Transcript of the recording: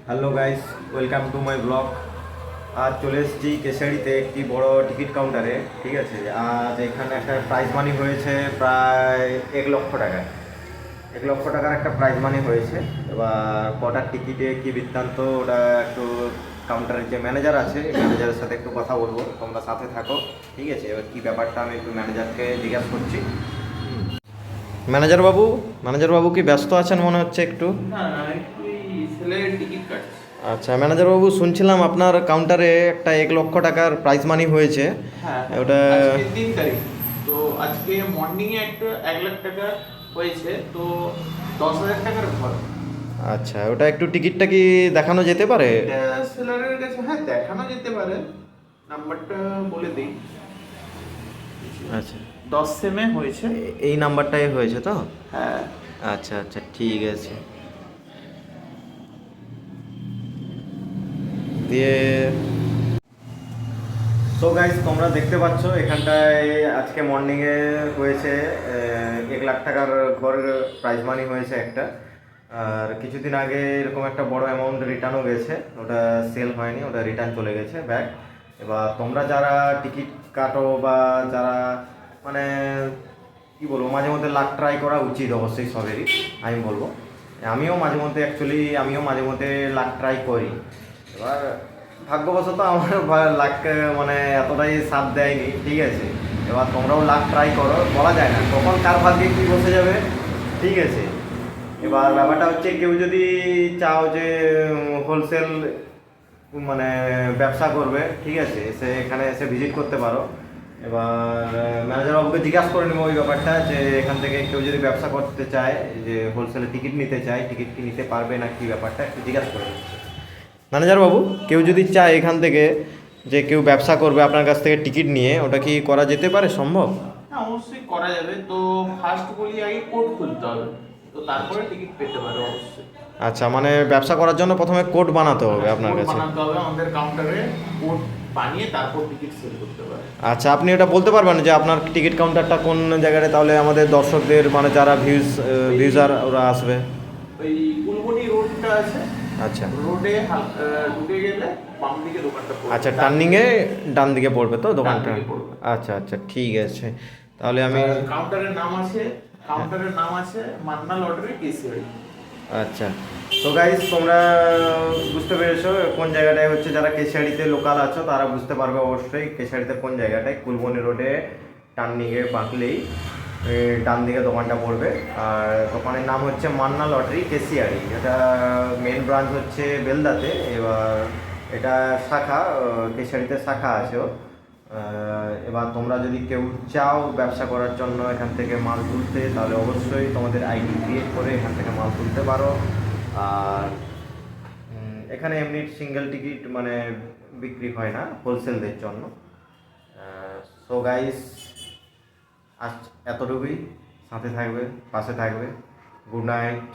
Hello guys, welcome to my blog. আজ চলে এসেছি কেশারিতে একটি বড় টিকিট কাউন্টারে। ঠিক আছে, আজ এখানে একটা প্রাইজ মানি হয়েছে প্রায় 1 লক্ষ টাকা। 1 লক্ষ টাকার একটা প্রাইজ মানি হয়েছে। এবার কটার টিকিটে কি বৃত্তান্ত ওটা একটু কাউন্টারের যে ম্যানেজার আছে ম্যানেজারের সাথে একটু কথা বলবো, তোমরা সাথে থাকো। ঠিক আছে, এবার কী ব্যাপারটা আমি একটু ম্যানেজারকে জিজ্ঞাসা করছি। ম্যানেজার বাবু, ম্যানেজার বাবু কি ব্যস্ত আছেন মনে হচ্ছে একটু? না না, একটু ছেলের টিকিট কাটছি। আচ্ছা ম্যানেজারবাবু, শুনছিলাম আপনার কাউন্টারে একটা 1 লক্ষ টাকার প্রাইজ মানি হয়েছে। হ্যাঁ হ্যাঁ, ওটা আজকে 3 তারিখ। তো আজকে মর্নিংয়ে একটা 1 লাখ টাকা হয়েছে, তো 10,000 টাকার ঘর। আচ্ছা, ওটা একটু টিকিটটা কি দেখানো যেতে পারে? এটা সেলারের কাছে হ্যাঁ দেখানো যেতে পারে। নাম্বারটা বলে দিই। আচ্ছা, 10 সেমে হয়েছে। এই নাম্বারটাই হয়েছে তো? হ্যাঁ। আচ্ছা আচ্ছা, ঠিক আছে। দিয়ে তো গাইস, তোমরা দেখতে পাচ্ছ এখানটায় আজকে মর্নিংয়ে হয়েছে 1 লাখ টাকার ঘর প্রাইজ মানি হয়েছে একটা। আর কিছুদিন আগে এরকম একটা বড় অ্যামাউন্ট রিটার্নও গেছে, ওটা সেল হয়নি, ওটা রিটার্ন চলে গেছে ব্যাক। এবার তোমরা যারা টিকিট কাটো বা যারা মানে কি বলবো, মাঝে মধ্যে লাক ট্রাই করা উচিত অবশ্যই সবেরই, আমি বলবো। আমিও মাঝে মধ্যে আমিও মাঝে মধ্যে লাক ট্রাই করি। এবার ভাগ্যবশত আমার লাক মানে এতটাই সাথ দেয়নি। ঠিক আছে, এবার তোমরাও লাক ট্রাই করো, বলা যায় না কখন কার ভাগ্যে কী বসে যাবে। ঠিক আছে, এবার ব্যাপারটা হচ্ছে কেউ যদি চাও যে হোলসেল মানে ব্যবসা করবে, ঠিক আছে, এসে এখানে এসে ভিজিট করতে পারো। এবার ম্যানেজার বাবুকে জিজ্ঞাসা করে নেবো ওই ব্যাপারটা, যে এখান থেকে কেউ যদি ব্যবসা করতে চায়, যে হোলসেলে টিকিট নিতে চায়, টিকিট কি নিতে পারবে না কি ব্যাপারটা একটু জিজ্ঞাসা করে নিচ্ছি। ম্যানেজার বাবু, কেউ যদি চায় এখান থেকে যে কেউ ব্যবসা করবে আপনার কাছ থেকে টিকিট নিয়ে, ওটা কি করা যেতে পারে, সম্ভব? হ্যাঁ, অবশ্যই করা যাবে। তো ফার্স্ট বলি আগে কোড খুলতে হবে, তো তারপরে টিকিট পেতে পারে অবশ্যই। আচ্ছা, মানে ব্যবসা করার জন্য প্রথমে কোড বানাতে হবে আপনার কোড কাছে? বানাতে হবে আমাদের কাউন্টারে, কোড বানিয়ে তারপর টিকিট সেল করতে পারে। আচ্ছা, আপনি এটা বলতে পারবেন যে আপনার টিকিট কাউন্টারটা কোন জায়গায়, তাহলে আমাদের দর্শকদের মানে যারা ভিউজার ওরা আসবে। ওই কুলবনি রোডটা আছে। আচ্ছা রোডে ঢুকে গেলে বাম দিকে দোকানটা পড়বে। আচ্ছা, টার্নিংয়ে ডান দিকে পড়বে তো দোকানটা? দিকে পড়বে। আচ্ছা আচ্ছা, ঠিক আছে। তাহলে আমি কাউন্টারের নাম আছে মান্না লটারি কেসিআই। আচ্ছা, তো গাইস তোমরা বুঝতে পেরেছো কোন জায়গাটায় হচ্ছে, যারা কেশিয়াড়িতে লোকাল আছো তারা বুঝতে পারবে অবশ্যই কেশিয়াড়িতে কোন জায়গাটায়। কুলবনি রোডে টার্নিংয়ে বাঁকলেই ডান দিকে দোকানটা পড়বে। আর দোকানের নাম হচ্ছে মান্না লটারি কেশিয়াড়ি। এটা মেন ব্রাঞ্চ হচ্ছে বেলদাতে। এবার এটা শাখা, কেশিয়াড়িতে শাখা আছে ওর। এবার তোমরা যদি কেউ চাও ব্যবসা করার জন্য এখান থেকে মাল তুলতে, তাহলে অবশ্যই তোমাদের আইডি ক্রিয়েট করে এখান থেকে মাল তুলতে পারো। আর এখানে এমনি সিঙ্গেল টিকিট মানে বিক্রি হয় না হোলসেলদের জন্য। সো গাইস, আজ এতটুকুই। সাথে থাকবে, পাশে থাকবে। Good night.